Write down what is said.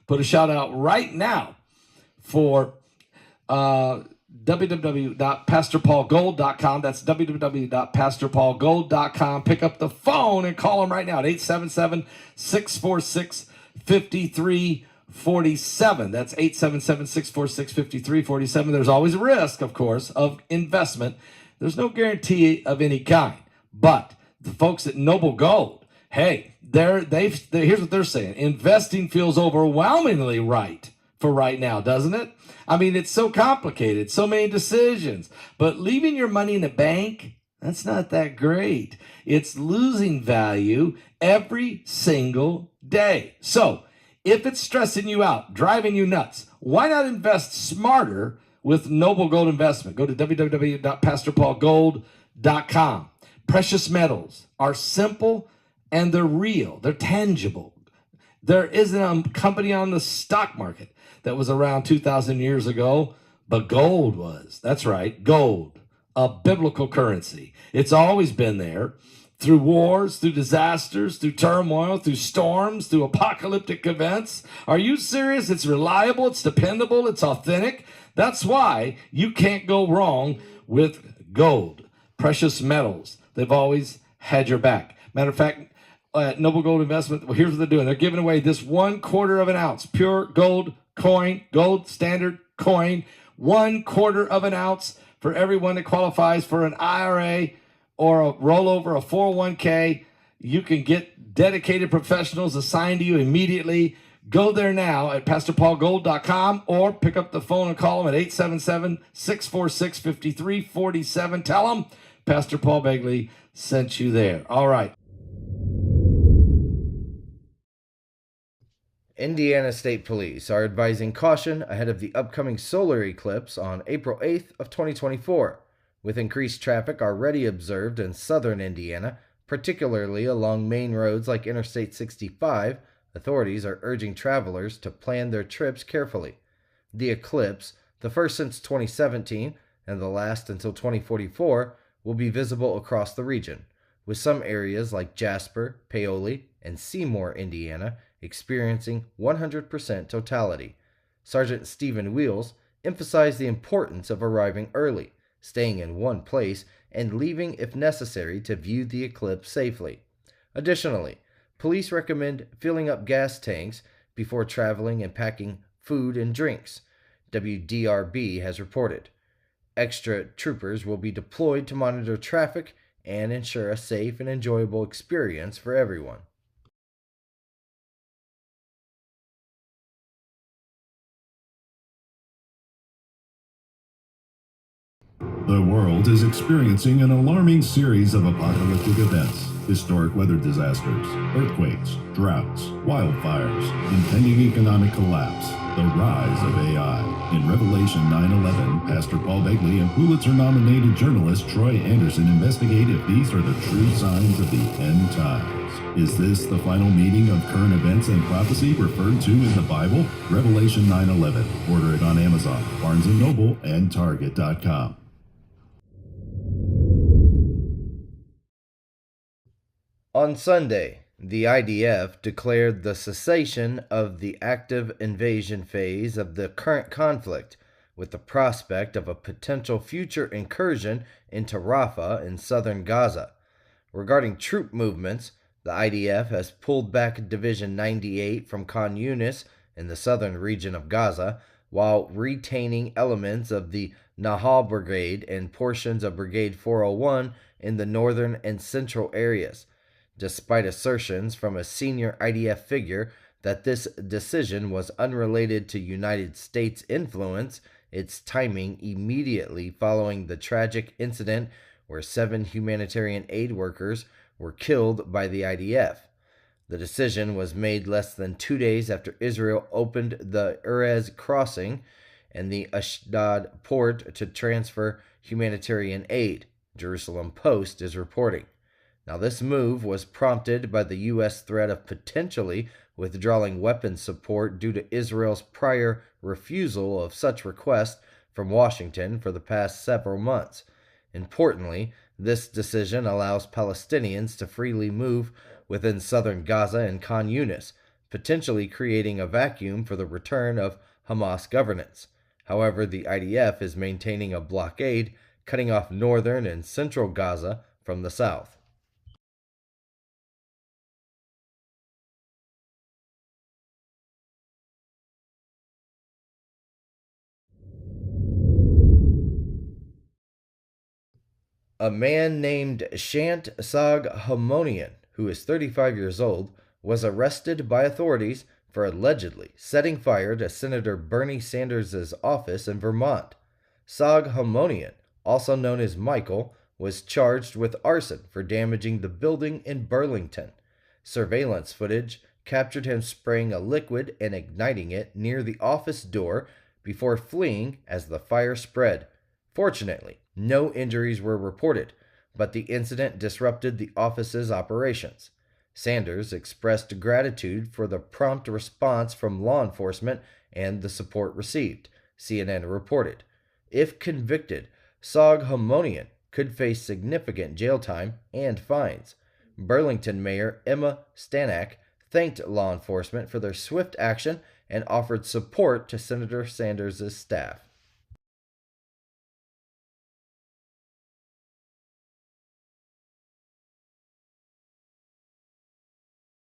Put a shout out right now for www.pastorpaulgold.com. That's www.pastorpaulgold.com. Pick up the phone and call them right now at 877-646-5347. That's 877-646-5347. There's always a risk, of course, of investment. There's no guarantee of any kind. But the folks at Noble Gold, hey, here's what they're saying. Investing feels overwhelmingly right for right now, doesn't it? I mean, it's so complicated, so many decisions. But leaving your money in the bank, that's not that great. It's losing value every single day. So if it's stressing you out, driving you nuts, why not invest smarter with Noble Gold Investment? Go to www.pastorpaulgold.com. Precious metals are simple and they're real. They're tangible. There isn't a company on the stock market that was around 2,000 years ago, but gold was. That's right, gold, a biblical currency. It's always been there through wars, through disasters, through turmoil, through storms, through apocalyptic events. Are you serious? It's reliable, it's dependable, it's authentic. That's why you can't go wrong with gold. Precious metals, they've always had your back. Matter of fact, Noble Gold Investment, well, here's what they're doing. They're giving away this 1/4 of an ounce pure gold coin, gold standard coin, 1/4 of an ounce for everyone that qualifies for an IRA or a rollover, a 401k. You can get dedicated professionals assigned to you immediately. Go there now at pastorpaulgold.com or pick up the phone and call them at 877-646-5347. Tell them Pastor Paul Begley sent you there. All right. Indiana State Police are advising caution ahead of the upcoming solar eclipse on April 8th of 2024, with increased traffic already observed in southern Indiana, particularly along main roads like Interstate 65. Authorities are urging travelers to plan their trips carefully. The eclipse, the first since 2017 and the last until 2044, will be visible across the region, with some areas like Jasper, Paoli, and Seymour, Indiana, experiencing 100% totality. Sergeant Stephen Wheels emphasized the importance of arriving early, staying in one place, and leaving if necessary to view the eclipse safely. Additionally, police recommend filling up gas tanks before traveling and packing food and drinks, WDRB has reported. Extra troopers will be deployed to monitor traffic and ensure a safe and enjoyable experience for everyone. The world is experiencing an alarming series of apocalyptic events, historic weather disasters, earthquakes, droughts, wildfires, impending economic collapse, the rise of AI. In Revelation 9/11, Pastor Paul Begley and Pulitzer-nominated journalist Troy Anderson investigate if these are the true signs of the end times. Is this the final meeting of current events and prophecy referred to in the Bible? Revelation 9/11. Order it on Amazon, Barnes & Noble, and Target.com. On Sunday, the IDF declared the cessation of the active invasion phase of the current conflict, with the prospect of a potential future incursion into Rafah in southern Gaza. Regarding troop movements, the IDF has pulled back Division 98 from Khan Yunis in the southern region of Gaza, while retaining elements of the Nahal Brigade and portions of Brigade 401 in the northern and central areas. Despite assertions from a senior IDF figure that this decision was unrelated to United States influence, its timing immediately following the tragic incident where 7 humanitarian aid workers were killed by the IDF. The decision was made less than 2 days after Israel opened the Erez crossing and the Ashdod port to transfer humanitarian aid, Jerusalem Post is reporting. Now, this move was prompted by the U.S. threat of potentially withdrawing weapons support due to Israel's prior refusal of such requests from Washington for the past several months. Importantly, this decision allows Palestinians to freely move within southern Gaza and Khan Yunis, potentially creating a vacuum for the return of Hamas governance. However, the IDF is maintaining a blockade, cutting off northern and central Gaza from the south. A man named Shant Sagamore, who is 35 years old, was arrested by authorities for allegedly setting fire to Senator Bernie Sanders' office in Vermont. Sagamore, also known as Michael, was charged with arson for damaging the building in Burlington. Surveillance footage captured him spraying a liquid and igniting it near the office door before fleeing as the fire spread. Fortunately, no injuries were reported, but the incident disrupted the office's operations. Sanders expressed gratitude for the prompt response from law enforcement and the support received, CNN reported. If convicted, Sagamore could face significant jail time and fines. Burlington Mayor Emma Stanek thanked law enforcement for their swift action and offered support to Senator Sanders' staff.